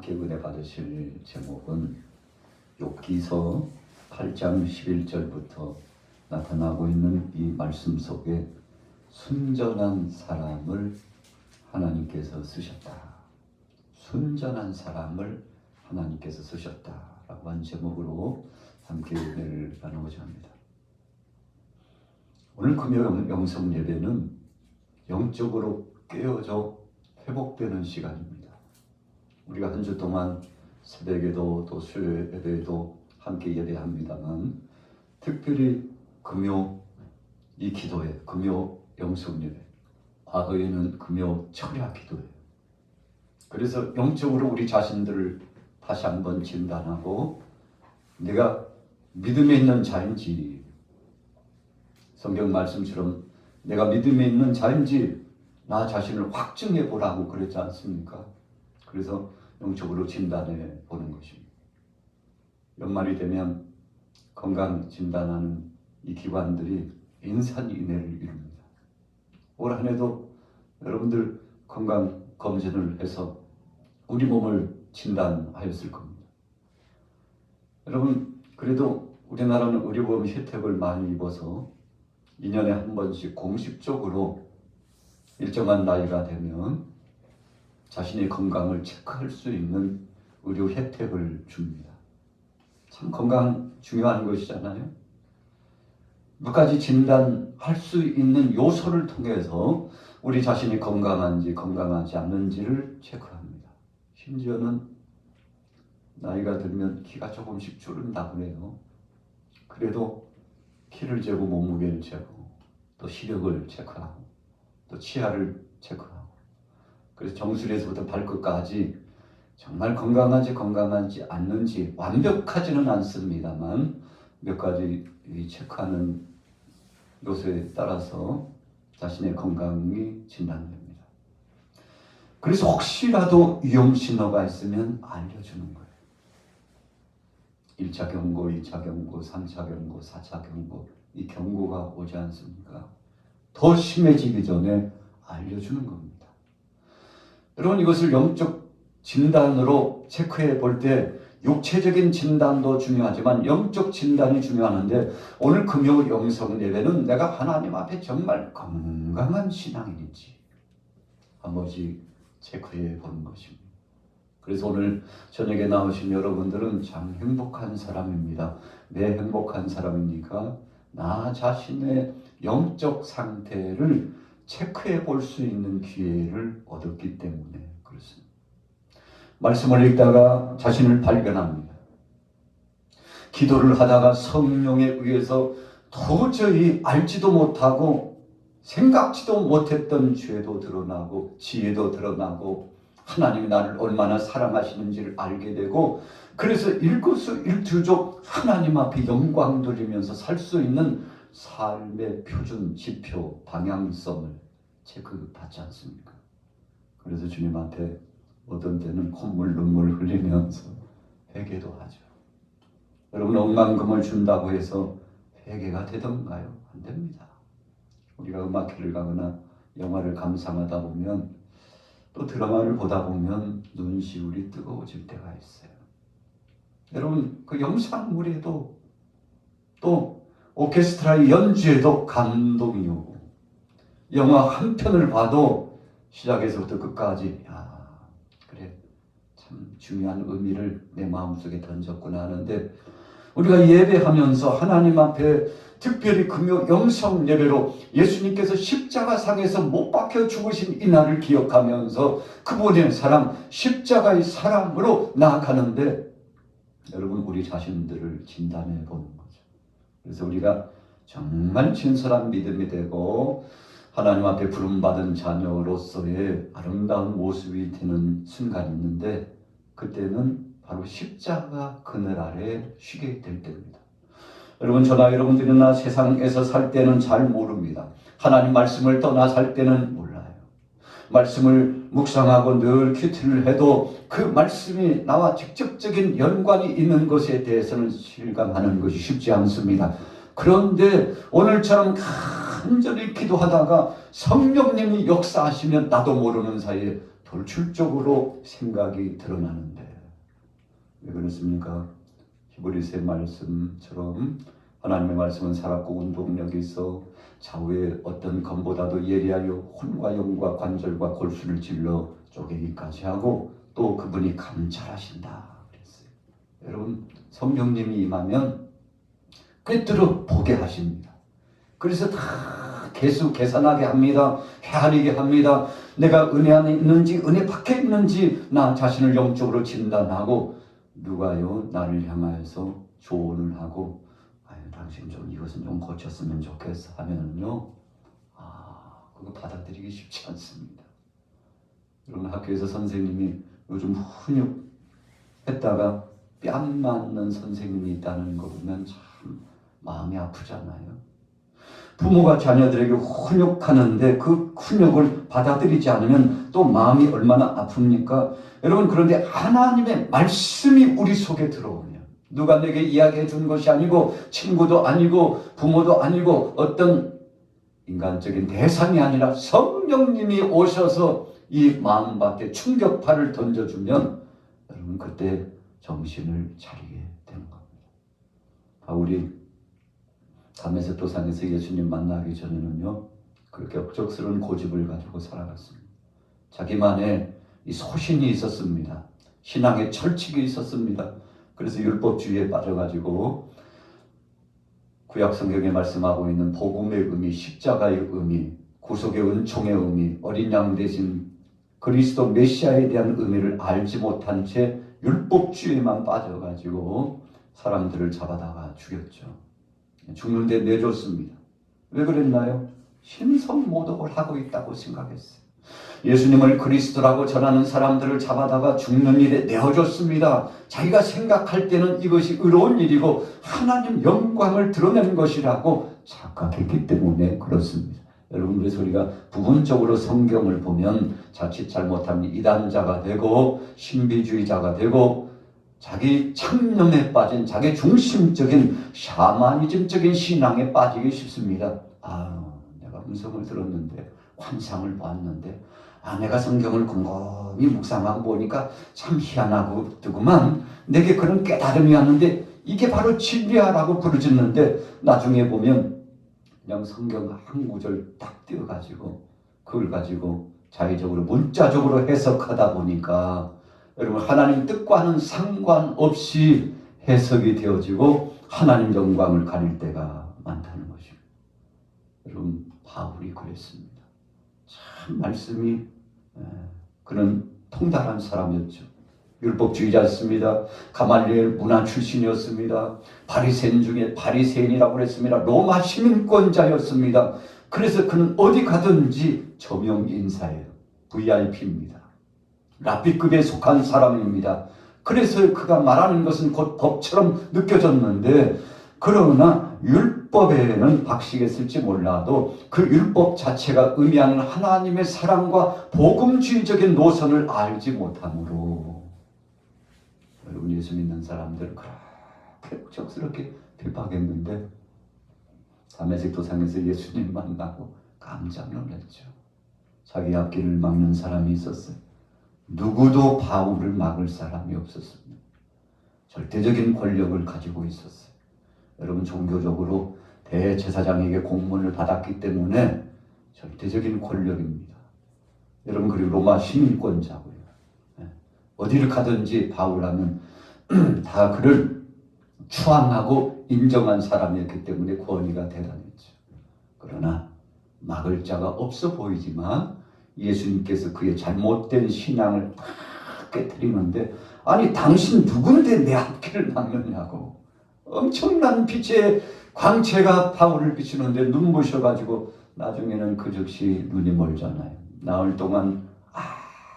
함께 은혜 받으실 제목은 욥기서 8장 11절부터 나타나고 있는 이 말씀 속에 순전한 사람을 하나님께서 쓰셨다. 순전한 사람을 하나님께서 쓰셨다라고 한 제목으로 함께 은혜를 나누고자 합니다. 오늘 금요 영성 예배는 영적으로 깨어져 회복되는 시간입니다. 우리가 한 주 동안 새벽에도 또 수요 예배에도 함께 예배합니다만 특별히 금요 이 기도회, 금요 영성 예배, 과거에는 금요 철야 기도회. 그래서 영적으로 우리 자신들을 다시 한번 진단하고 내가 믿음에 있는 자인지, 성경 말씀처럼 내가 믿음에 있는 자인지 나 자신을 확증해 보라고 그랬지 않습니까? 그래서 영적으로 진단해 보는 것입니다. 연말이 되면 건강 진단하는 이 기관들이 인산인해를 이룹니다. 올 한 해도 여러분들 건강 검진을 해서 우리 몸을 진단하였을 겁니다. 여러분, 그래도 우리나라는 의료보험 혜택을 많이 입어서 2년에 한 번씩 공식적으로 일정한 나이가 되면 자신의 건강을 체크할 수 있는 의료 혜택을 줍니다. 참 건강 중요한 것이잖아요. 몇 가지 진단할 수 있는 요소를 통해서 우리 자신이 건강한지 건강하지 않는지를 체크합니다. 심지어는 나이가 들면 키가 조금씩 줄은다고 해요. 그래도 키를 재고 몸무게를 재고 또 시력을 체크하고 또 치아를 체크하고 그래서 정수리에서부터 발끝까지 정말 건강한지 않는지 완벽하지는 않습니다만 몇 가지 체크하는 요소에 따라서 자신의 건강이 진단됩니다. 그래서 혹시라도 위험 신호가 있으면 알려주는 거예요. 1차 경고, 2차 경고, 3차 경고, 4차 경고, 이 경고가 오지 않습니까? 더 심해지기 전에 알려주는 겁니다. 여러분, 이것을 영적 진단으로 체크해 볼 때 육체적인 진단도 중요하지만 영적 진단이 중요한데 오늘 금요 영성 예배는 내가 하나님 앞에 정말 건강한 신앙인인지 한 번씩 체크해 보는 것입니다. 그래서 오늘 저녁에 나오신 여러분들은 참 행복한 사람입니다. 왜 행복한 사람입니까? 나 자신의 영적 상태를 체크해 볼 수 있는 기회를 얻었기 때문에 그렇습니다. 말씀을 읽다가 자신을 발견합니다. 기도를 하다가 성령에 의해서 도저히 알지도 못하고 생각지도 못했던 죄도 드러나고 지혜도 드러나고 하나님이 나를 얼마나 사랑하시는지를 알게 되고 그래서 일거수일투족 하나님 앞에 영광 돌리면서 살 수 있는 삶의 표준, 지표, 방향성을 체크받지 않습니까? 그래서 주님한테 어떤 때는 콧물, 눈물 흘리면서 회개도 하죠. 여러분, 억만금을 준다고 해서 회개가 되던가요? 안 됩니다. 우리가 음악회를 가거나 영화를 감상하다 보면 또 드라마를 보다 보면 눈시울이 뜨거워질 때가 있어요. 여러분, 그 영상물에도 또 오케스트라의 연주에도 감동이 오고 영화 한 편을 봐도 시작에서부터 끝까지 그래 참 중요한 의미를 내 마음속에 던졌구나 하는데 우리가 예배하면서 하나님 앞에 특별히 금요 영성 예배로 예수님께서 십자가상에서 못 박혀 죽으신 이날을 기억하면서 그분의 사랑, 십자가의 사랑으로 나아가는데 여러분 우리 자신들을 진단해 보는 거죠. 그래서 우리가 정말 진솔한 믿음이 되고 하나님 앞에 부름받은 자녀로서의 아름다운 모습이 되는 순간이 있는데 그때는 바로 십자가 그늘 아래 쉬게 될 때입니다. 여러분, 저나 여러분들이나 세상에서 살 때는 잘 모릅니다. 하나님 말씀을 떠나 살 때는 몰라요. 말씀을 묵상하고 늘 큐티를 해도 그 말씀이 나와 직접적인 연관이 있는 것에 대해서는 실감하는 것이 쉽지 않습니다. 그런데 오늘처럼 간절히 기도하다가 성령님이 역사하시면 나도 모르는 사이에 돌출적으로 생각이 드러나는데 왜 그렇습니까? 히브리서 말씀처럼 하나님의 말씀은 살았고 운동력이 있어 좌우의 어떤 검보다도 예리하여 혼과 영과 관절과 골수를 찔러 쪼개기까지 하고 또 그분이 감찰하신다 그랬어요. 여러분 성령님이 임하면 꿰뚫어 보게 하십니다. 그래서 다 계산하게 합니다. 헤아리게 합니다. 내가 은혜 안에 있는지 은혜 밖에 있는지 나 자신을 영적으로 진단하고 누가요 나를 향하여서 조언을 하고 당신 좀 이것은 좀 고쳤으면 좋겠어 하면은요 그거 받아들이기 쉽지 않습니다. 여러분 학교에서 선생님이 요즘 훈육했다가 뺨 맞는 선생님이 있다는 거 보면 참 마음이 아프잖아요. 부모가 자녀들에게 훈육하는데 그 훈육을 받아들이지 않으면 또 마음이 얼마나 아픕니까? 여러분 그런데 하나님의 말씀이 우리 속에 들어오면 누가 내게 이야기해 준 것이 아니고 친구도 아니고 부모도 아니고 어떤 인간적인 대상이 아니라 성령님이 오셔서 이 마음밭에 충격파를 던져주면 여러분 그때 정신을 차리게 되는 겁니다. 바울이 다메섹 도상에서 예수님 만나기 전에는요 그렇게 억척스러운 고집을 가지고 살아갔습니다. 자기만의 이 소신이 있었습니다. 신앙의 철칙이 있었습니다. 그래서 율법주의에 빠져가지고 구약 성경에 말씀하고 있는 복음의 의미, 십자가의 의미, 구속의 은총의 의미, 어린 양 대신 그리스도 메시아에 대한 의미를 알지 못한 채 율법주의에만 빠져가지고 사람들을 잡아다가 죽였죠. 죽는데 내줬습니다. 왜 그랬나요? 신성모독을 하고 있다고 생각했어요. 예수님을 그리스도라고 전하는 사람들을 잡아다가 죽는 일에 내어줬습니다. 자기가 생각할 때는 이것이 의로운 일이고 하나님 영광을 드러내는 것이라고 착각했기 때문에 그렇습니다. 여러분 그래서 우리가 부분적으로 성경을 보면 자칫 잘못하면 이단자가 되고 신비주의자가 되고 자기 창념에 빠진 자기 중심적인 샤머니즘적인 신앙에 빠지기 쉽습니다. 내가 음성을 들었는데 환상을 보았는데 내가 성경을 곰곰이 묵상하고 보니까 참 희한하고 뜨구만 내게 그런 깨달음이 왔는데 이게 바로 진리야라고 부르짖는데 나중에 보면 그냥 성경 한 구절 딱 띄워가지고 그걸 가지고 자의적으로 문자적으로 해석하다 보니까 여러분 하나님 뜻과는 상관없이 해석이 되어지고 하나님 영광을 가릴 때가 많다는 것입니다. 여러분 바울이 그랬습니다. 참 말씀이 그는 통달한 사람이었죠. 율법주의자였습니다. 가말리엘 문화 출신이었습니다. 바리새인 중에 바리새인이라고 그랬습니다. 로마 시민권자였습니다. 그래서 그는 어디 가든지 저명 인사예요. VIP입니다. 랍비급에 속한 사람입니다. 그래서 그가 말하는 것은 곧 법처럼 느껴졌는데 그러나 율법에는 박식했을지 몰라도 그 율법 자체가 의미하는 하나님의 사랑과 복음주의적인 노선을 알지 못함으로 여러분 예수 믿는 사람들은 그렇게 억척스럽게 비박했는데 다메섹 도상에서 예수님 만나고 깜짝 놀랐죠. 자기 앞길을 막는 사람이 있었어요. 누구도 바울을 막을 사람이 없었습니다. 절대적인 권력을 가지고 있었어요. 여러분 종교적으로 대제사장에게 공문을 받았기 때문에 절대적인 권력입니다. 여러분 그리고 로마 시민권자고요. 어디를 가든지 바울하면 다 그를 추앙하고 인정한 사람이었기 때문에 권위가 대단했죠. 그러나 막을 자가 없어 보이지만 예수님께서 그의 잘못된 신앙을 다 깨뜨리는데 아니 당신 누군데 내 앞길을 막느냐고 엄청난 빛의 광채가 바울을 비추는데 눈부셔가지고 나중에는 그 즉시 눈이 멀잖아요. 나흘 동안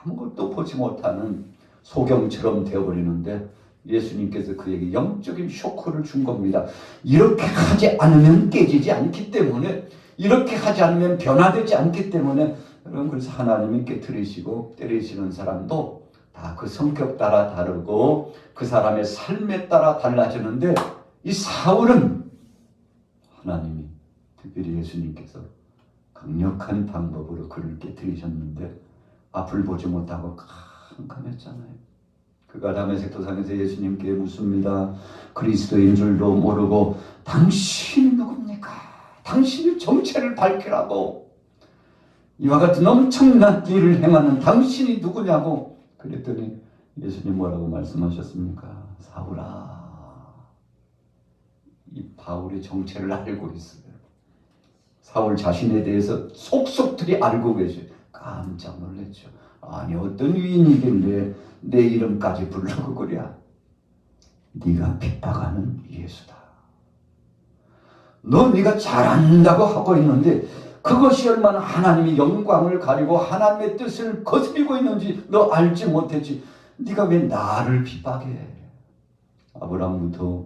아무것도 보지 못하는 소경처럼 되어버리는데 예수님께서 그에게 영적인 쇼크를 준 겁니다. 이렇게 하지 않으면 깨지지 않기 때문에 이렇게 하지 않으면 변화되지 않기 때문에 여러분 그래서 하나님이 깨트리시고 때리시는 사람도 다 그 성격 따라 다르고 그 사람의 삶에 따라 달라지는데 이 사울은 하나님이 특별히 예수님께서 강력한 방법으로 그를 깨트리셨는데 앞을 보지 못하고 캄캄했잖아요. 그가 다메섹 도상에서 예수님께 묻습니다. 그리스도인 줄도 모르고 당신이 누굽니까? 당신이 정체를 밝히라고. 이와 같은 엄청난 일을 행하는 당신이 누구냐고 그랬더니 예수님 뭐라고 말씀하셨습니까? 사울아. 이 바울의 정체를 알고 있어요. 사울 자신에 대해서 속속들이 알고 계셔요. 깜짝 놀랐죠. 아니 어떤 위인이길래 내 이름까지 부르고 그래. 네가 핍박하는 예수다. 너 네가 잘한다고 하고 있는데 그것이 얼마나 하나님의 영광을 가리고 하나님의 뜻을 거스리고 있는지 너 알지 못했지. 네가 왜 나를 핍박해? 아브라함부터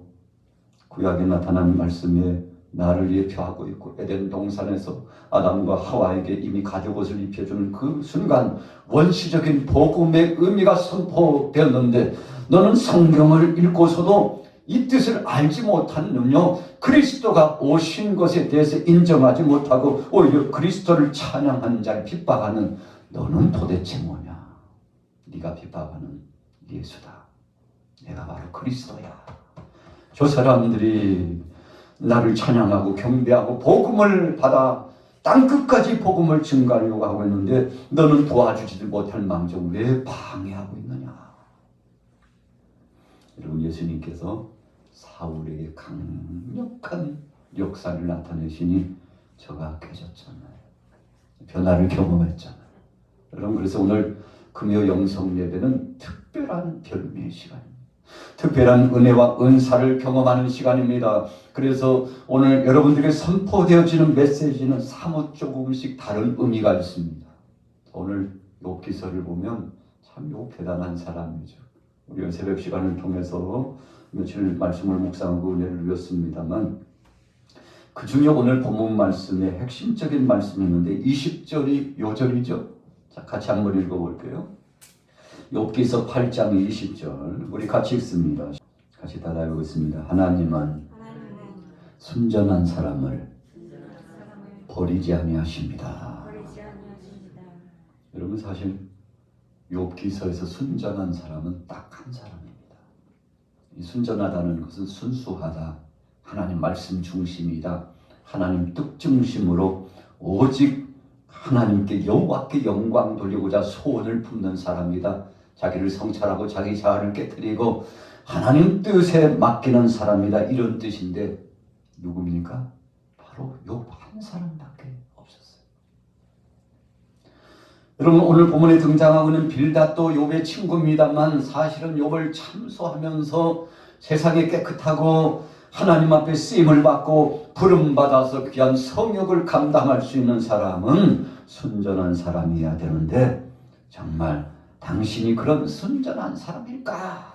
구약에 나타난 말씀에 나를 예표하고 있고 에덴 동산에서 아담과 하와에게 이미 가죽옷을 입혀주는 그 순간 원시적인 복음의 의미가 선포되었는데 너는 성경을 읽고서도 이 뜻을 알지 못하는요. 그리스도가 오신 것에 대해서 인정하지 못하고 오히려 그리스도를 찬양하는 자를 핍박하는 너는 도대체 뭐냐? 네가 핍박하는 예수다. 내가 바로 그리스도야. 저 사람들이 나를 찬양하고 경배하고 복음을 받아 땅끝까지 복음을 증가하려고 하고 있는데 너는 도와주지도 못할 망정 왜 방해하고 있느냐? 여러분 예수님께서 사울에게 강력한 역사를 나타내시니 저가 깨졌잖아요. 변화를 경험했잖아요. 여러분 그래서 오늘 금요 영성 예배는 특별한 별미의 시간입니다. 특별한 은혜와 은사를 경험하는 시간입니다. 그래서 오늘 여러분들에게 선포되어지는 메시지는 사뭇 조금씩 다른 의미가 있습니다. 오늘 욥기서를 보면 참 욥 대단한 사람이죠. 우리가 새벽 시간을 통해서 며칠 말씀을 묵상하고 은혜를 누렸습니다만 그 중에 오늘 본문 말씀에 핵심적인 말씀이 있는데 20절이 요절이죠. 자, 같이 한번 읽어볼게요. 욥기서 8장 20절 우리 같이 읽습니다. 같이 따라해보겠습니다. 하나님은 순전한 사람을 버리지 아니하십니다. 여러분 사실 욥기서에서 순전한 사람은 딱 한 사람입니다. 이 순전하다는 것은 순수하다, 하나님 말씀 중심이다, 하나님 뜻 중심으로 오직 하나님께 여호와께 영광 돌리고자 소원을 품는 사람이다. 자기를 성찰하고 자기 자아를 깨뜨리고 하나님 뜻에 맡기는 사람이다. 이런 뜻인데 누굽니까? 바로 욥 한 사람밖에 없었어요. 여러분 오늘 본문에 등장하고 있는 빌닷도 욥의 친구입니다만 사실은 욥을 참소하면서 세상에 깨끗하고 하나님 앞에 쓰임을 받고 부름받아서 귀한 성역을 감당할 수 있는 사람은 순전한 사람이어야 되는데 정말 당신이 그런 순전한 사람일까?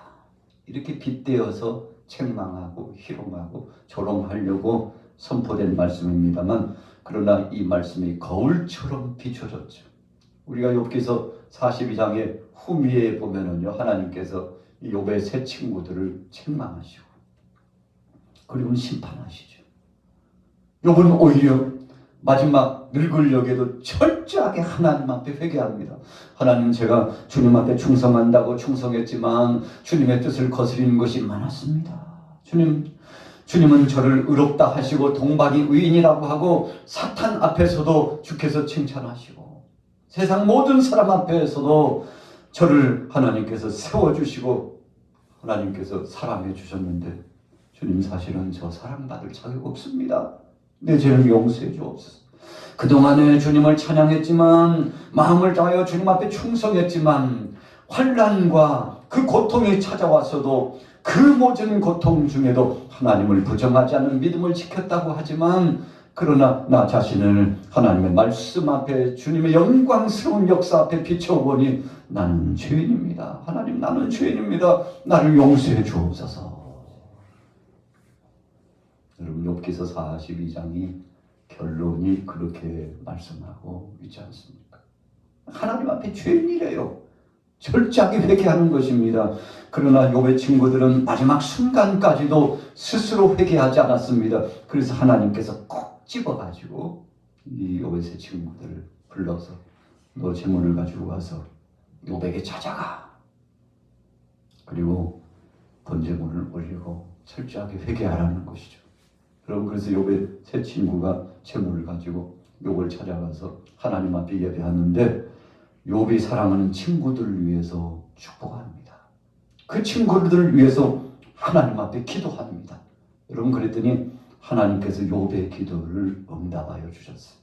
이렇게 빗대어서 책망하고 희롱하고 조롱하려고 선포된 말씀입니다만 그러나 이 말씀이 거울처럼 비춰졌죠. 우리가 욥기서 42장의 후미에 보면은요 하나님께서 이 욥의 세 친구들을 책망하시고 그리고 심판하시죠. 욥은 오히려 마지막 늙으려게도 철저하게 하나님 앞에 회개합니다. 하나님 제가 주님 앞에 충성한다고 충성했지만 주님의 뜻을 거스리는 것이 많았습니다. 주님은 저를 의롭다 하시고 동방이 의인이라고 하고 사탄 앞에서도 주께서 칭찬하시고 세상 모든 사람 앞에서도 저를 하나님께서 세워주시고 하나님께서 사랑해 주셨는데 주님 사실은 저 사랑받을 자격 없습니다. 내 죄를 용서해 주옵소서. 그동안에 주님을 찬양했지만 마음을 다하여 주님 앞에 충성했지만 환난과 그 고통이 찾아와서도 그 모든 고통 중에도 하나님을 부정하지 않는 믿음을 지켰다고 하지만 그러나 나 자신을 하나님의 말씀 앞에 주님의 영광스러운 역사 앞에 비춰보니 나는 죄인입니다. 하나님 나는 죄인입니다. 나를 용서해 주옵소서. 여러분 욥기서 42장이 결론이 그렇게 말씀하고 있지 않습니까? 하나님 앞에 죄인이래요. 철저하게 회개하는 것입니다. 그러나 욥의 친구들은 마지막 순간까지도 스스로 회개하지 않았습니다. 그래서 하나님께서 꼭 집어가지고 이 욥의 세 친구들을 불러서 너 재물을 가지고 와서 욥에게 찾아가. 그리고 번제물을 올리고 철저하게 회개하라는 것이죠. 여러분, 그래서 욥의 세 친구가 재물을 가지고 욥을 찾아가서 하나님 앞에 예배하는데 욥이 사랑하는 친구들을 위해서 축복합니다. 그 친구들을 위해서 하나님 앞에 기도합니다. 여러분, 그랬더니 하나님께서 욥의 기도를 응답하여 주셨어요.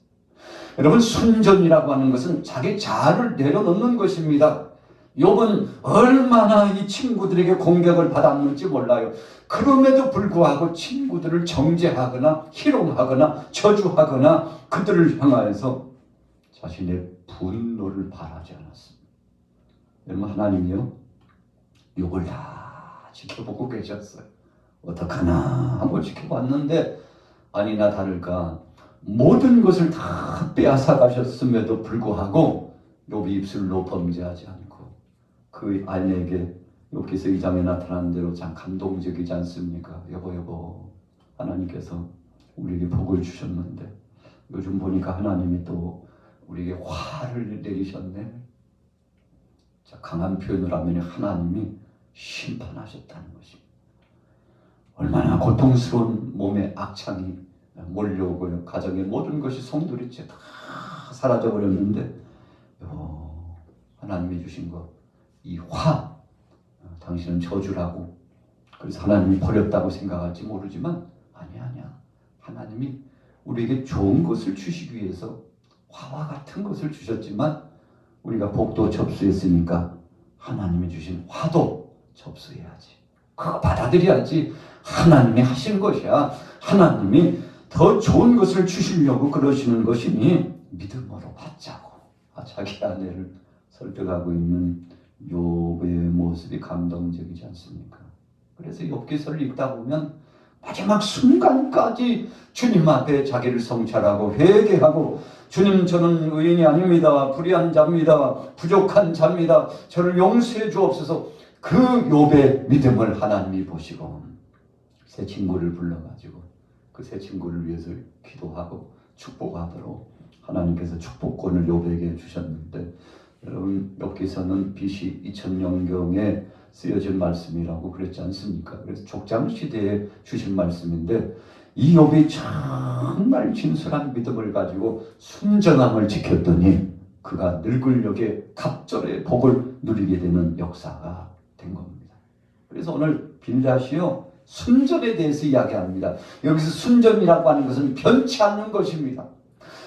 여러분, 순전이라고 하는 것은 자기 자아를 내려놓는 것입니다. 욥은 얼마나 이 친구들에게 공격을 받았는지 몰라요. 그럼에도 불구하고 친구들을 정죄하거나 희롱하거나 저주하거나 그들을 향하여서 자신의 분노를 발하지 않았습니다. 여러분, 하나님이요 욥을 다 지켜보고 계셨어요. 어떡하나 하고 지켜봤는데 아니나 다를까 모든 것을 다 빼앗아 가셨음에도 불구하고 욥이 입술로 범죄하지 않고 그 아내에게 욥기서 2장에 나타난 대로 참 감동적이지 않습니까? 여보 하나님께서 우리에게 복을 주셨는데 요즘 보니까 하나님이 또 우리에게 화를 내리셨네. 자, 강한 표현을 하면 하나님이 심판하셨다는 것입니다. 얼마나 고통스러운 몸에 악창이 몰려오고요. 가정의 모든 것이 송두리째 다 사라져버렸는데 하나님이 주신 것, 이 화, 당신은 저주라고 그래서 하나님이 버렸다고 생각할지 모르지만 아니야. 하나님이 우리에게 좋은 것을 주시기 위해서 화와 같은 것을 주셨지만 우리가 복도 접수했으니까 하나님이 주신 화도 접수해야지. 그거 받아들여야지. 하나님이 하신 것이야. 하나님이 더 좋은 것을 주시려고 그러시는 것이니 믿음으로 받자고. 자기 아내를 설득하고 있는 욥의 모습이 감동적이지 않습니까? 그래서 욥기서를 읽다 보면 마지막 순간까지 주님 앞에 자기를 성찰하고 회개하고 주님, 저는 의인이 아닙니다. 불의한 자입니다. 부족한 자입니다. 저를 용서해 주옵소서. 그 욥의 믿음을 하나님이 보시고 새 친구를 불러가지고 그 새 친구를 위해서 기도하고 축복하도록 하나님께서 축복권을 욥에게 주셨는데 여러분, 욥기서는 BC 2000년경에 쓰여진 말씀이라고 그랬지 않습니까? 그래서 족장시대에 주신 말씀인데 이 욥이 정말 진솔한 믿음을 가지고 순전함을 지켰더니 그가 늙을 역에 갑절의 복을 누리게 되는 역사가 된 겁니다. 그래서 오늘 빌닷이요 순전에 대해서 이야기합니다. 여기서 순전이라고 하는 것은 변치 않는 것입니다.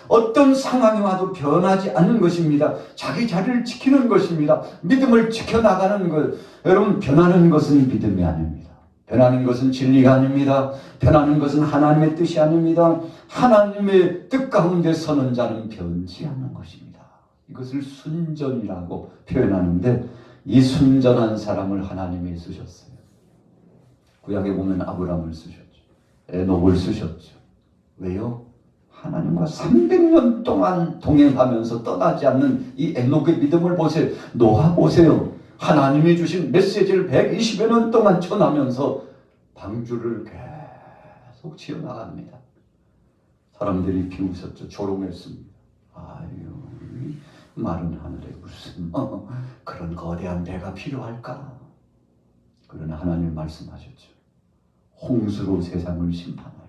어떤 상황이 와도 변하지 않는 것입니다. 자기 자리를 지키는 것입니다. 믿음을 지켜나가는 것. 여러분, 변하는 것은 믿음이 아닙니다. 변하는 것은 진리가 아닙니다. 변하는 것은 하나님의 뜻이 아닙니다. 하나님의 뜻 가운데 서는 자는 변치 않는 것입니다. 이것을 순전이라고 표현하는데 이 순전한 사람을 하나님이 쓰셨어요. 구약에 보면 아브라함을 쓰셨죠. 에녹을 쓰셨죠. 왜요? 하나님과 300년 동안 동행하면서 떠나지 않는 이 에녹의 믿음을 보세요. 노아 보세요. 하나님이 주신 메시지를 120여 년 동안 전하면서 방주를 계속 지어나갑니다. 사람들이 비웃었죠. 조롱했습니다. 아유, 마른 하늘에 무슨 그런 거대한 배가 필요할까? 그러나 하나님 말씀하셨죠. 홍수로 세상을 심판하리라.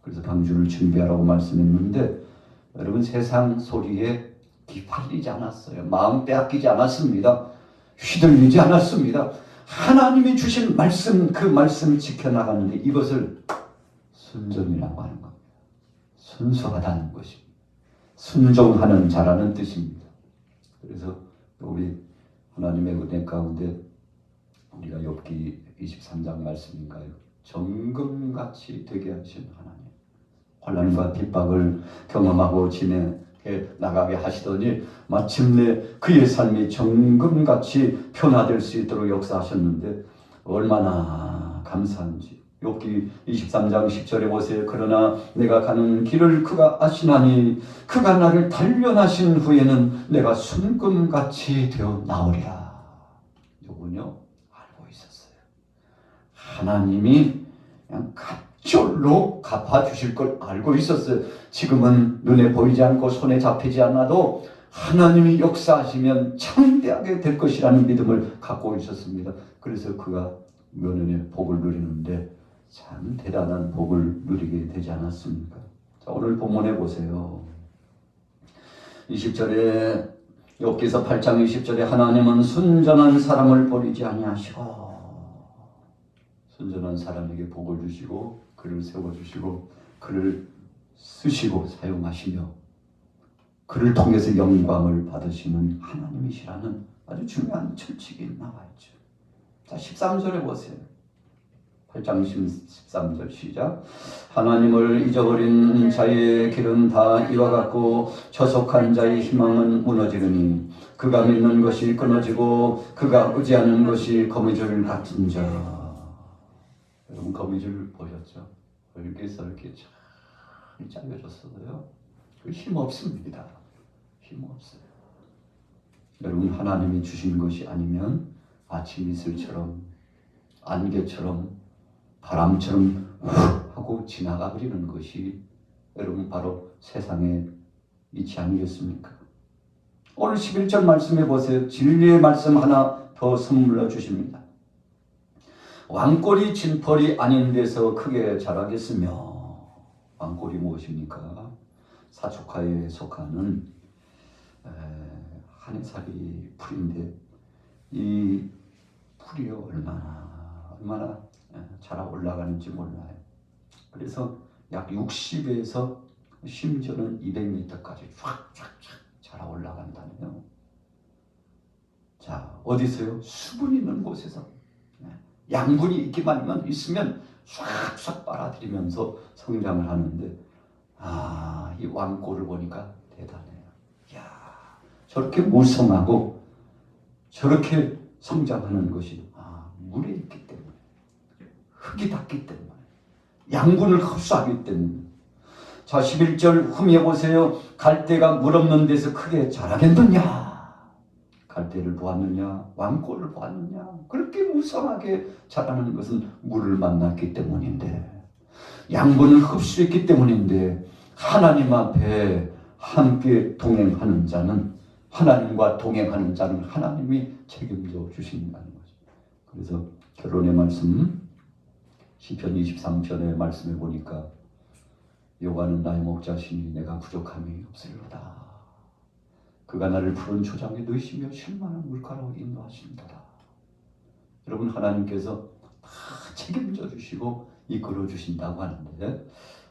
그래서 방주를 준비하라고 말씀했는데 여러분, 세상 소리에 기팔리지 않았어요. 마음 빼앗기지 않았습니다. 휘둘리지 않았습니다. 하나님이 주신 말씀, 그 말씀 지켜나가는데 이것을 순전이라고 하는 겁니다. 순수하다는 것입니다. 순종하는 자라는 뜻입니다. 그래서 우리 하나님의 은혜 가운데 우리가 욥기 23장 말씀인가요? 정금같이 되게 하신 하나님. 환난과 핍박을 경험하고 지내 나가게 하시더니 마침내 그의 삶이 정금같이 변화될 수 있도록 역사하셨는데 얼마나 감사한지. 욥기 23장 10절에 보세요. 그러나 내가 가는 길을 그가 아시나니 그가 나를 단련하신 후에는 내가 순금같이 되어 나오리라. 욥은요 알고 있었어요. 하나님이 그냥 갑절로 갚아주실 걸 알고 있었어요. 지금은 눈에 보이지 않고 손에 잡히지 않아도 하나님이 역사하시면 창대하게 될 것이라는 믿음을 갖고 있었습니다. 그래서 그가 묘년에 복을 누리는데 참 대단한 복을 누리게 되지 않았습니까? 자, 오늘 본문에 보세요. 20절에 욥기서 8장 20절에 하나님은 순전한 사람을 버리지 아니하시고, 순전한 사람에게 복을 주시고 그를 세워주시고 그를 쓰시고 사용하시며 그를 통해서 영광을 받으시는 하나님이시라는 아주 중요한 철칙이 나와 있죠. 자, 13절에 보세요. 8장 13절 시작. 하나님을 잊어버린 자의 길은 다 이와 같고 저속한 자의 희망은 무너지느니 그가 믿는 것이 끊어지고 그가 의지하는 것이 거미줄 같은 자. 여러분, 거미줄 보셨죠? 썰게 잘 잘려졌어요. 그 힘 없습니다. 힘 없어요. 여러분, 하나님이 주신 것이 아니면 아침 이슬처럼 안개처럼 바람처럼 훅 하고 지나가 버리는 것이 여러분 바로 세상의 이치 아니겠습니까? 오늘 11절 말씀해 보세요. 진리의 말씀 하나 더 선물로 주십니다. 왕꼴이 진펄이 아닌 데서 크게 자라겠으며, 왕꼴이 무엇입니까? 사초카에 속하는 한해살이 풀인데 이 풀이 얼마나 자라 올라가는지 몰라요. 그래서 약 60에서 심지어는 200m까지 쫙쫙쫙 자라 올라간다네요. 자, 어디서요? 수분 있는 곳에서 양분이 있기만 있으면 싹싹 빨아들이면서 성장을 하는데, 이 왕꼴을 보니까 대단해요. 야, 저렇게 무성하고 저렇게 성장하는 것이 물에 있기 때문에, 흙이 닿기 때문에, 양분을 흡수하기 때문에. 자, 11절 후미에 보세요. 갈대가 물 없는 데서 크게 자라겠느냐? 갈대를 보았느냐? 왕꼴을 보았느냐? 그렇게 무성하게 자라는 것은 물을 만났기 때문인데, 양분을 흡수했기 때문인데, 하나님 앞에 함께 동행하는 자는, 하나님과 동행하는 자는 하나님이 책임져 주신다는 거죠. 그래서 결론의 말씀, 시편 23편의 말씀에 보니까 여호와는 나의 목자시니 내가 부족함이 없으리로다. 그가 나를 푸른 초장에 넣으시며 쉴만한 물가로 인도하신도다. 여러분, 하나님께서 다 책임져 주시고 이끌어 주신다고 하는데,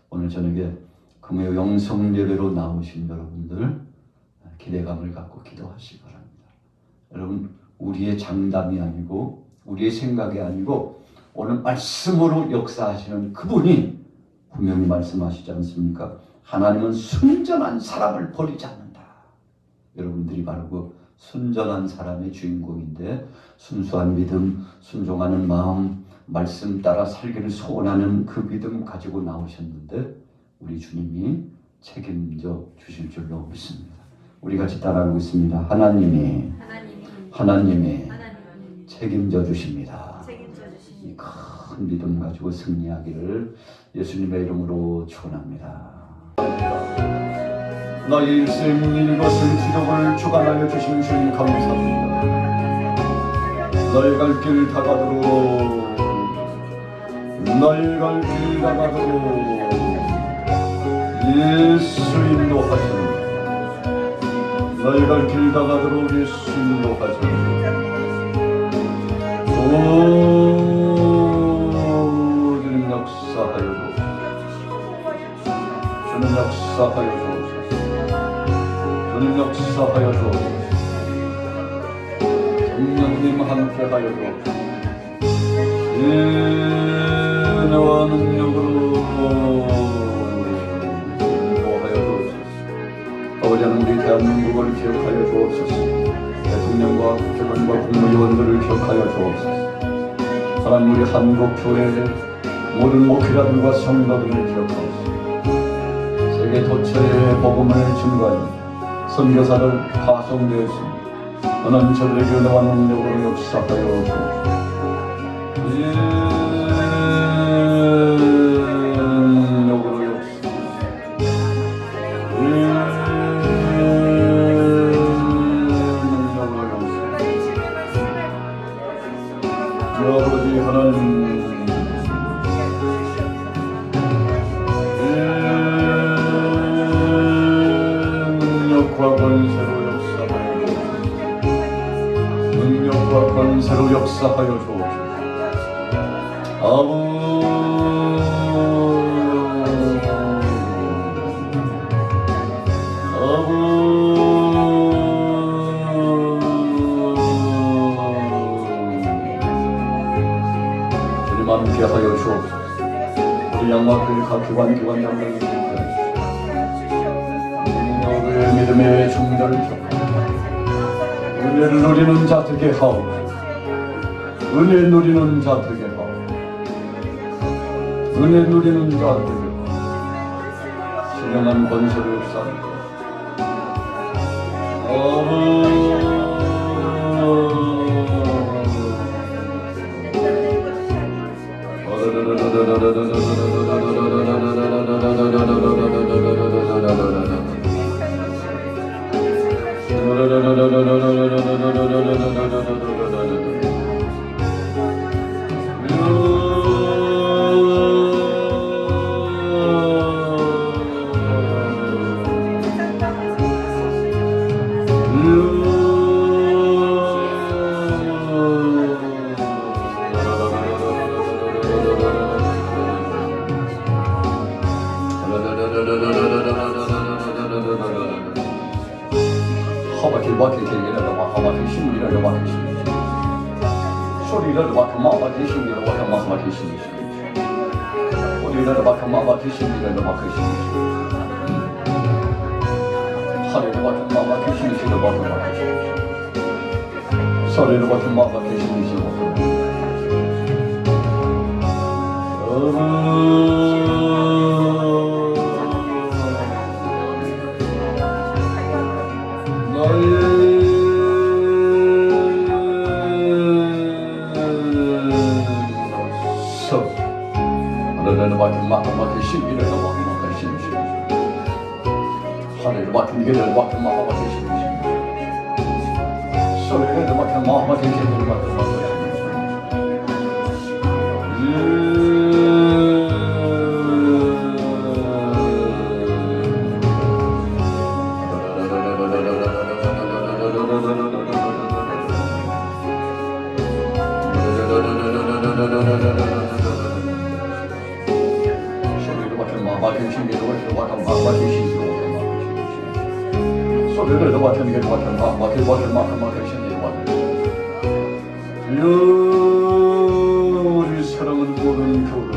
오늘 저녁에 금요 영성 예배로 나오신 여러분들 기대감을 갖고 기도하시기 바랍니다. 여러분, 우리의 장담이 아니고 우리의 생각이 아니고 오늘 말씀으로 역사하시는 그분이 분명히 말씀하시지 않습니까? 하나님은 순전한 사람을 버리지 않는다. 여러분들이 바로 그 순전한 사람의 주인공인데, 순수한 믿음, 순종하는 마음, 말씀 따라 살기를 소원하는 그 믿음 가지고 나오셨는데 우리 주님이 책임져 주실 줄로 믿습니다. 우리 같이 따라하고 있습니다. 하나님이 책임져 주십니다. 이 큰 믿음 가지고 승리하기를 예수님의 이름으로 축원합니다. 너희 일생 이것을 기록을 주관하여 주신 주님 감사합니다. 너희 갈 길 다가도록, 너희 갈 길 다가도록 예수 인도하시는, 너희 갈 길 다가도록 예수 인도하시는, 주님 역사하여 주옵소서. 주님 역사하여 주옵소서. 주님 역사하여 주옵소서. 성령님 함께하여 주옵소서. 은혜와 능력으로 인도하여 주옵소서. 아버지 하나님, 우리 대한민국을 기억하여 주옵소서. 대통령과 국회의원과 국무위원들을 기억하여 주옵소서. 하나님, 우리 한국교회의 모든 목회자들과 성도들을 기억하옵소서. 세계 도처에 복음을 증거하여 선교사를 파송되었습니다. 하나님, 저들에게 은혜와 능력으로 역사하여 주옵소서. 능력으로 역사하여 능력과 권세로 역사하여 능력과 권세로 역사하여 주옵소서. 주님 함께 하여 주옵소서. 우리 양마교회 각 기관 장로님 믿음의 중절을 은혜를 누리는 자 되게 하옵소서. 은혜 누리는 자 되게 하옵소서. 은혜 누리는 자 되게 하옵소서. 신령한 권세를 역사하옵소서. 우리 사랑하는 모든 교우들,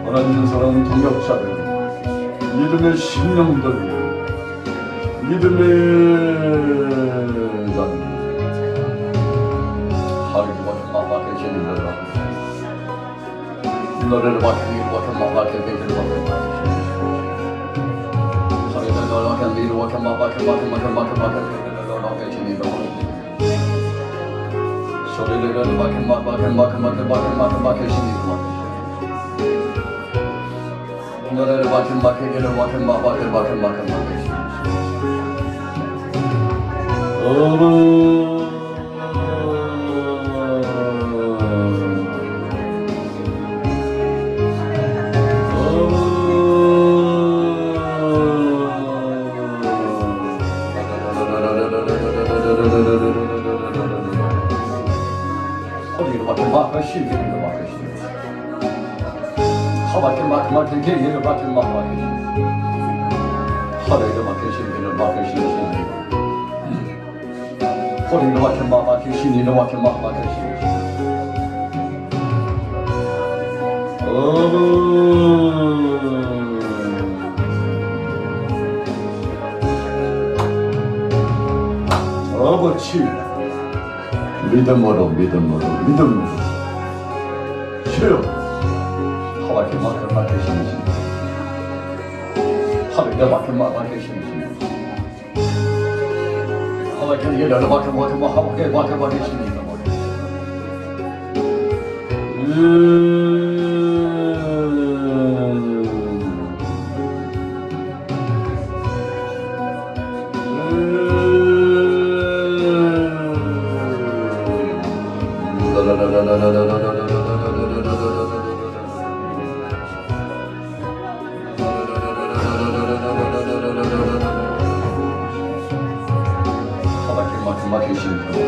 하나님 사랑하는 동역자들, 믿음의 심령들, 믿음의 자, 하루도 같은 마음 밖에 계시는 거라. 너를 같은 일 같은 마음 밖에 계시는 거라. 하루도 너를 같은 일 같은 마음 밖에 계시는 거라. 소리를 아버지 믿음으로 주여 하와이에 맡으시는 하루에 맡으시는 하와이에 맡으시는 da da da da da da da da 되시길 바랍니다.